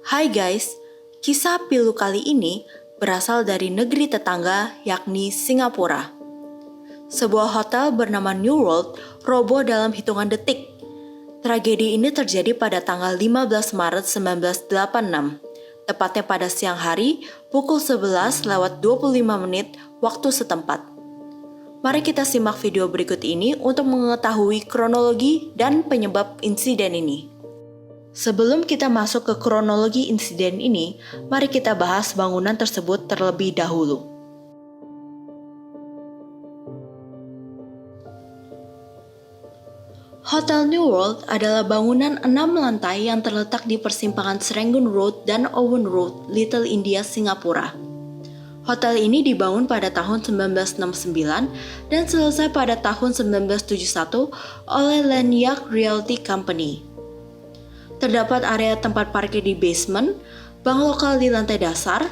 Hai guys, kisah pilu kali ini berasal dari negeri tetangga yakni Singapura. Sebuah hotel bernama New World roboh dalam hitungan detik. Tragedi ini terjadi pada tanggal 15 Maret 1986, tepatnya pada siang hari pukul 11:25 waktu setempat. Mari kita simak video berikut ini untuk mengetahui kronologi dan penyebab insiden ini. Sebelum kita masuk ke kronologi insiden ini, mari kita bahas bangunan tersebut terlebih dahulu. Hotel New World adalah bangunan 6 lantai yang terletak di persimpangan Serangoon Road dan Owen Road, Little India, Singapura. Hotel ini dibangun pada tahun 1969 dan selesai pada tahun 1971 oleh Lanyard Realty Company. Terdapat area tempat parkir di basement, bank lokal di lantai dasar,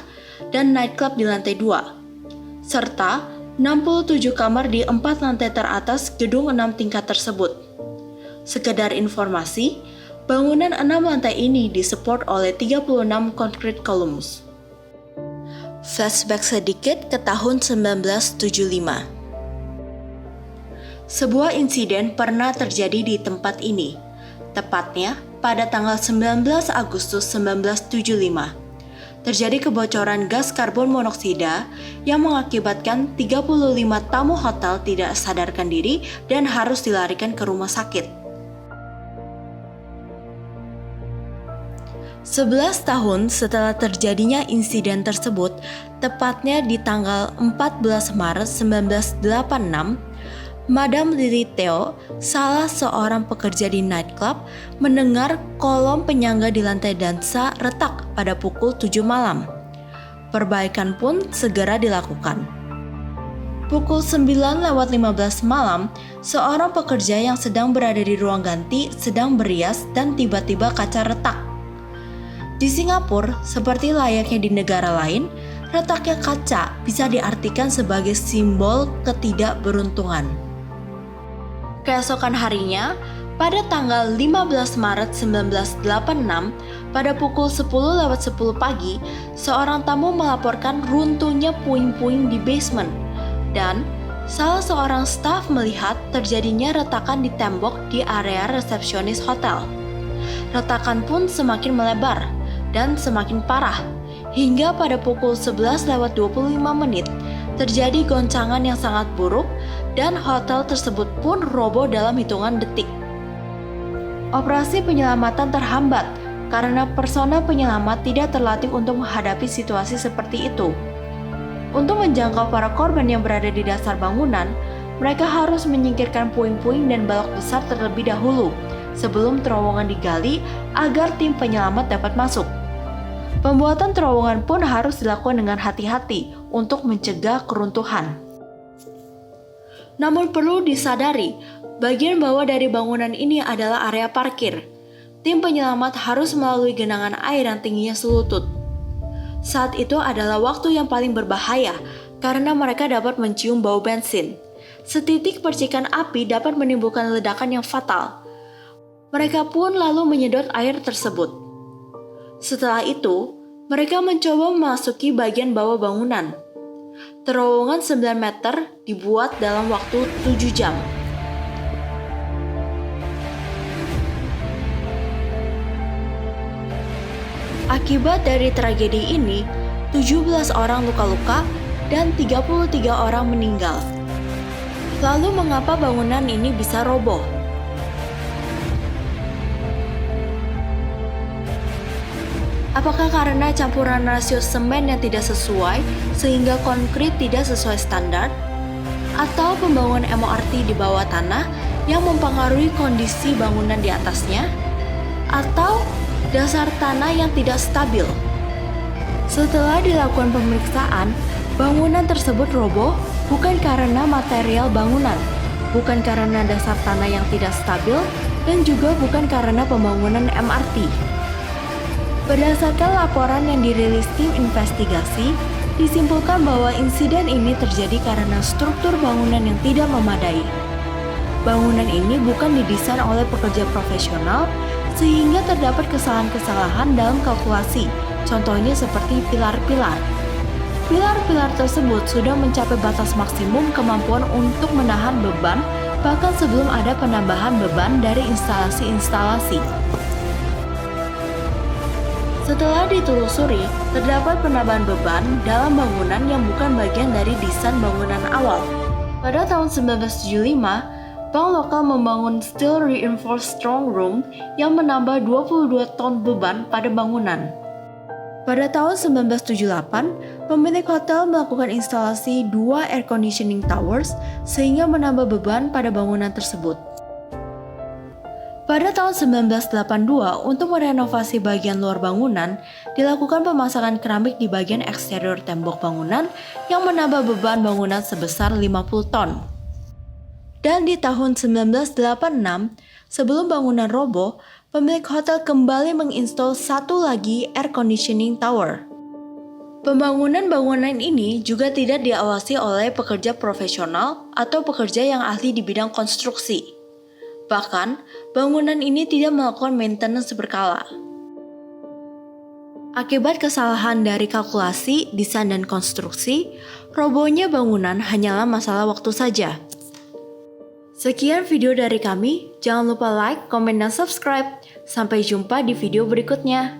dan nightclub di lantai 2, serta 67 kamar di 4 lantai teratas gedung 6 tingkat tersebut. Sekedar informasi, bangunan 6 lantai ini disupport oleh 36 concrete columns. Flashback sedikit ke tahun 1975. Sebuah insiden pernah terjadi di tempat ini, tepatnya pada tanggal 19 Agustus 1975. Terjadi kebocoran gas karbon monoksida yang mengakibatkan 35 tamu hotel tidak sadarkan diri dan harus dilarikan ke rumah sakit. 11 tahun setelah terjadinya insiden tersebut, tepatnya di tanggal 14 Maret 1986, Madam Lily Theo, salah seorang pekerja di nightclub, mendengar kolom penyangga di lantai dansa retak pada pukul 7 malam. Perbaikan pun segera dilakukan. Pukul 9:15 malam, seorang pekerja yang sedang berada di ruang ganti sedang berias dan tiba-tiba kaca retak. Di Singapura, seperti layaknya di negara lain, retaknya kaca bisa diartikan sebagai simbol ketidakberuntungan. Keesokan harinya, pada tanggal 15 Maret 1986, pada pukul 10:10 pagi, seorang tamu melaporkan runtuhnya puing-puing di basement, dan salah seorang staf melihat terjadinya retakan di tembok di area resepsionis hotel. Retakan pun semakin melebar dan semakin parah, hingga pada pukul 11:25 terjadi goncangan yang sangat buruk dan hotel tersebut pun roboh dalam hitungan detik. Operasi penyelamatan terhambat karena personel penyelamat tidak terlatih untuk menghadapi situasi seperti itu. Untuk menjangkau para korban yang berada di dasar bangunan, mereka harus menyingkirkan puing-puing dan balok besar terlebih dahulu sebelum terowongan digali agar tim penyelamat dapat masuk. Pembuatan terowongan pun harus dilakukan dengan hati-hati untuk mencegah keruntuhan. Namun perlu disadari, bagian bawah dari bangunan ini adalah area parkir. Tim penyelamat harus melalui genangan air yang tingginya selutut. Saat itu adalah waktu yang paling berbahaya karena mereka dapat mencium bau bensin. Setitik percikan api dapat menimbulkan ledakan yang fatal. Mereka pun lalu menyedot air tersebut. Setelah itu, mereka mencoba memasuki bagian bawah bangunan. Terowongan 9 meter dibuat dalam waktu 7 jam. Akibat dari tragedi ini, 17 orang luka-luka dan 33 orang meninggal. Lalu mengapa bangunan ini bisa roboh? Apakah karena campuran rasio semen yang tidak sesuai sehingga konkrit tidak sesuai standar? Atau pembangunan MRT di bawah tanah yang mempengaruhi kondisi bangunan di atasnya? Atau dasar tanah yang tidak stabil? Setelah dilakukan pemeriksaan, bangunan tersebut roboh bukan karena material bangunan, bukan karena dasar tanah yang tidak stabil, dan juga bukan karena pembangunan MRT. Berdasarkan laporan yang dirilis tim investigasi, disimpulkan bahwa insiden ini terjadi karena struktur bangunan yang tidak memadai. Bangunan ini bukan didesain oleh pekerja profesional sehingga terdapat kesalahan-kesalahan dalam kalkulasi, contohnya seperti pilar-pilar. Pilar-pilar tersebut sudah mencapai batas maksimum kemampuan untuk menahan beban, bahkan sebelum ada penambahan beban dari instalasi-instalasi. Setelah ditelusuri, terdapat penambahan beban dalam bangunan yang bukan bagian dari desain bangunan awal. Pada tahun 1975, bank lokal membangun Steel Reinforced Strong Room yang menambah 22 ton beban pada bangunan. Pada tahun 1978, pemilik hotel melakukan instalasi 2 air conditioning towers sehingga menambah beban pada bangunan tersebut. Pada tahun 1982, untuk merenovasi bagian luar bangunan, dilakukan pemasangan keramik di bagian eksterior tembok bangunan yang menambah beban bangunan sebesar 50 ton. Dan di tahun 1986, sebelum bangunan roboh, pemilik hotel kembali menginstal satu lagi air conditioning tower. Pembangunan bangunan ini juga tidak diawasi oleh pekerja profesional atau pekerja yang ahli di bidang konstruksi. Bahkan, bangunan ini tidak melakukan maintenance berkala. Akibat kesalahan dari kalkulasi, desain, dan konstruksi, robohnya bangunan hanyalah masalah waktu saja. Sekian video dari kami, jangan lupa like, komen, dan subscribe. Sampai jumpa di video berikutnya.